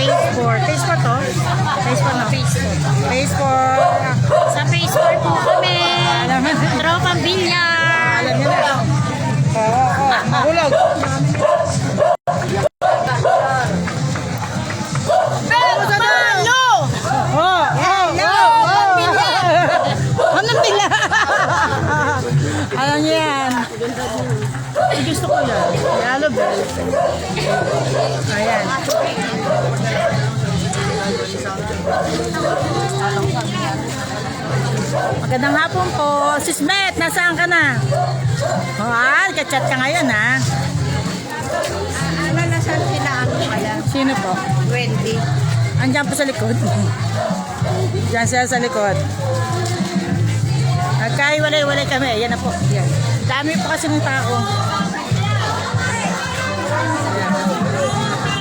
phase 4. Phase 4 to? Phase 4 na. Phase 4. Sa phase 4 po kami. Tropang bilyar. Alam nyo na. Mahulog. Anong bila? Alam niyo yan. Gusto ko yan. Yellow bell. Ayan. Magandang hapon po. Sis Met, nasaan ka na? Kachat ka ngayon ha? Nasaan sila ako kaya? Sino po? Wendy. Andiyan po sa likod. Diyan sila sa likod. Nagkahiwalay-walay kami. Ayan na po. Ayan. Dami po kasi ng tao.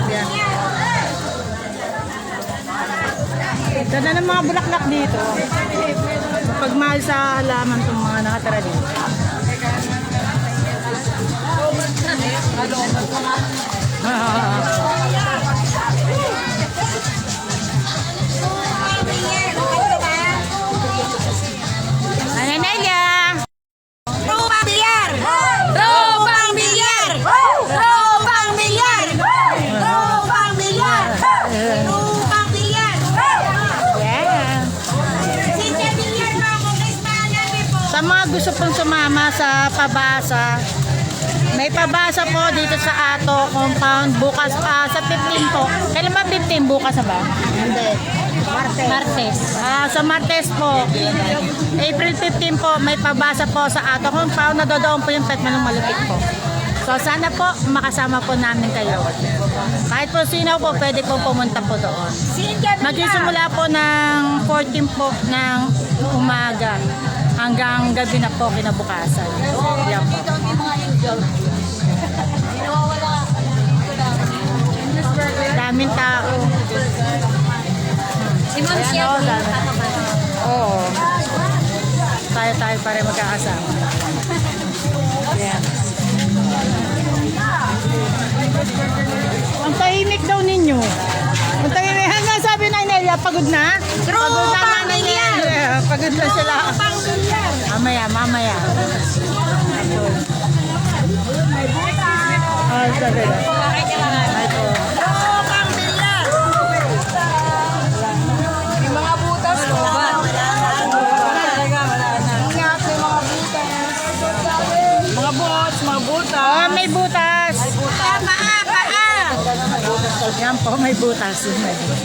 Ayan. Ayan. Ganda ng mga bulaklak dito. Pagmahal sa halaman itong mga nakatara dito. Nelia! Tropang bilyar! Tropang bilyar! Tropang bilyar! Tropang bilyar! Tropang bilyar! Yeah! Sinja bilyar mo ako guys, mahanap po. Sa mga gusto pong sumama sa pabasa, may pabasa po dito sa Ato compound bukas sa 15 po. Kailan ba 15? Bukas na ba? Hindi. Martes. Sa Martes po. April 15 po, may pabasa po sa Ato compound. Nadodoon po yung Petmalong Malupit po. So sana po makasama po namin kayo. Kahit po sino po pwede po pumunta po doon. Sinja bilyar! Magsisimula po ng 14 po ng umaga hanggang gabi na po kinabukasan. Yan po. Daming tao. Si Ma'am Ayan, Shea, oo, dami. tama. Oo. Tayo pa rin magkakasama. Ayan. Ang tahimik daw ninyo. Ang tahimik. Hanggang sabi na Nelia, pagod na? Pagod na nga na Nelia. Pagod na sila. Tropang bilyar! Mamaya. Sabi na. Ay po. Tropang bilyar! Yung mga butas ko. Mga butas. Oh, may butas. Paa! Yan po, may butas. May butas.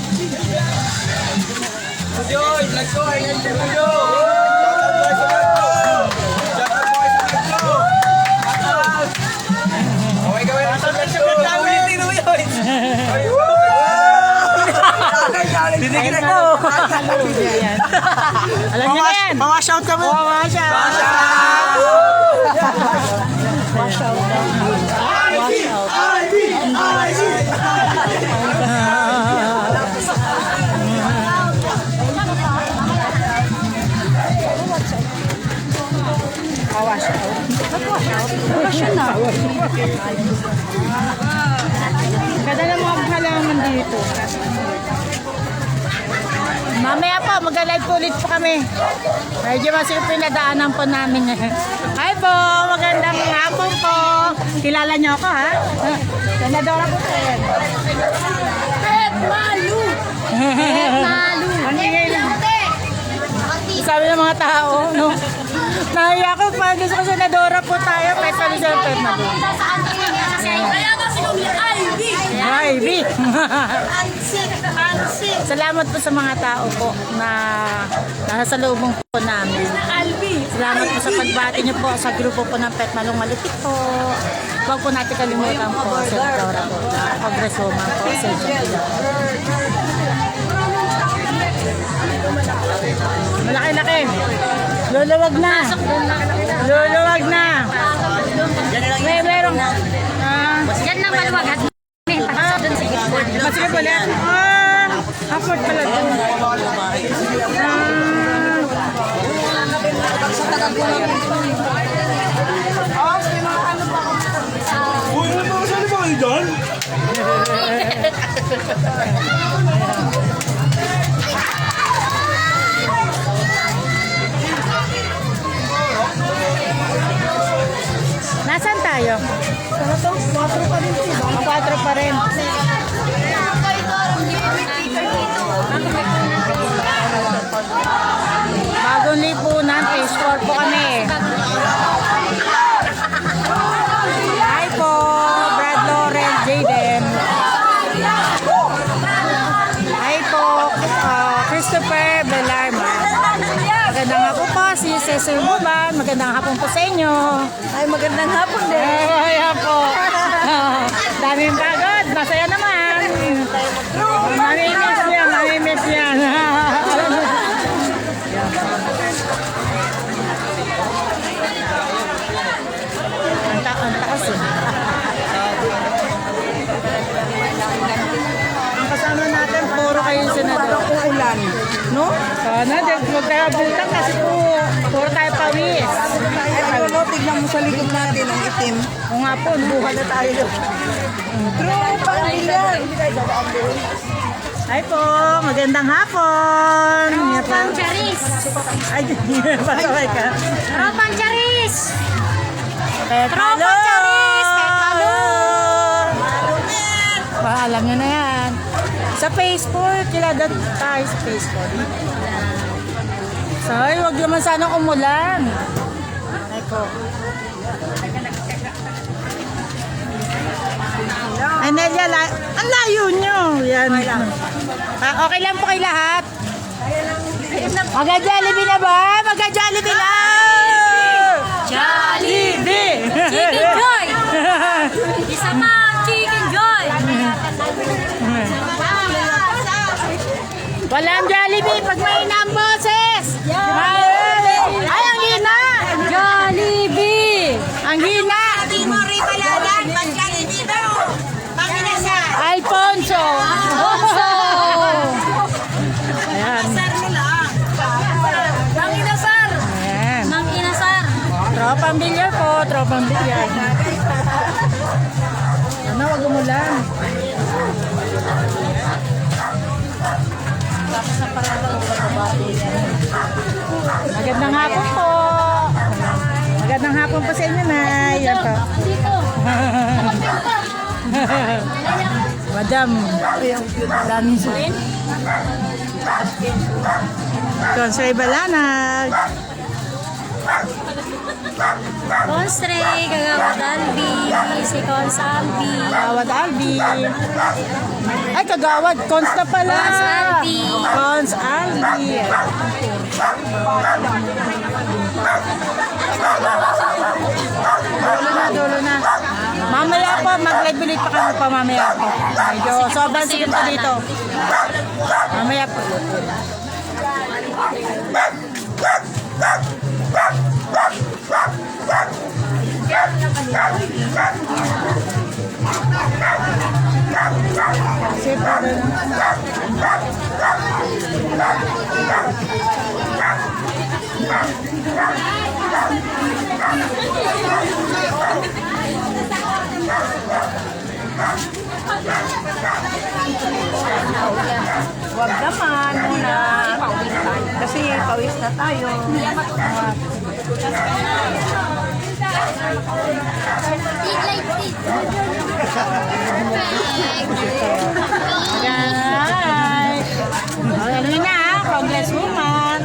Dinigil ako. Ayan. Alam niyo na yan. Pawa-shout kami. Ganda ng mga halaman dito. Mamaya po, mag-live po ulit po kami. Medyo masipin na daanan po namin. Hi po, magandang hapon po. Kilala niyo ako ha? Senadora po po yan. Petmalu! Petmalu! Ang ingay lang. Sabi ng mga tao, no? Nahiya ko pa, gusto ko senadora po tayo. Petmalu sa Petmalu. Kaya nga sinumir, Ivy! Ivy! Ansik! Salamat po sa mga tao po na nasa lubong po namin. Albi! Salamat po sa pagbati niyo po sa grupo po ng Petmalong Malupit po. Huwag po natin kalimutan po sa Dora po. Pag-resuma po sa malaki-laki. Luluwag na. Luluwag na. May merong. Yan na maluwag. May pasok dun sa gitboard. Masakit ulit. Afford pala doon. Uy, ano ba kayo dyan? 4 pa rin. Bagong lipunan, phase 4 po kami. Hi po, Brad Lauren, Jaden. Hi po, Christopher Belarma. Magandang hapon po, si Cecil Buban. Magandang hapon po sa inyo. Ay, magandang hapon din. Ayan po. Daming pagod, masaya naman. Mamimiss yan. Ang taas eh. Ang kasama natin, puro kayong senador. Uulan. No? Sana, magkakabutan kasi puro tayo pawis. Ay, ano, tignan mo sa likod natin ang itim. O nga po, buha na tayo. Tropang Bilyar. Hi po, magandang hapon. Tropang Charis. Ay, pataway ka. Tropang Charis. Petalo! Charis, Petalo! Alam nyo na yan. Sa Facebook, kilala tayo sa Facebook. Sorry, wag naman sanang umulan. Ay po. Ay, Nelia, ang layo nyo. Yan. Okay lang po kay lahat. Mag-Jollibee na ba? Mag-Jollibee na! Jollibee! Chicken Joy. Isa pa, Chicken Joy. Walang Jollibee pag may ang boses! Ay, ang hina! Jollibee. Ang hina! Alfonso! Bonso. Ayan. Mang Inasar. Ayan. Mang Inasar. Tropang bilyar po, tropang bilyar. Ano, wag umulan. Magandang hapon po. Magandang hapon po sa inyo, Nay. Yan po. Dito. Madam, daming suin. Consoy Balanag. Constre, Kagawad Albi, si Cons Albi. Kagawad Albi. Ay, Kagawad. Cons na pala. Cons Albi. Cons Albi. Dulo na. Mamaya po, mag-live ulit pa kami pa mamaya po. Medyo sobrang sikip po dito. Mamaya po. Siyempre Huwag naman muna. Kasi pawis na tayo. Guys! Ano na, Congresswoman.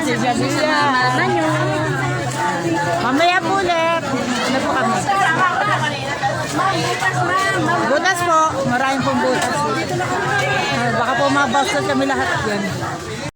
Si Jabilla. Mamaya po ulit. Ano po kami? Butas po. Maraming pong butas. Baka po mabastos kami lahat yan.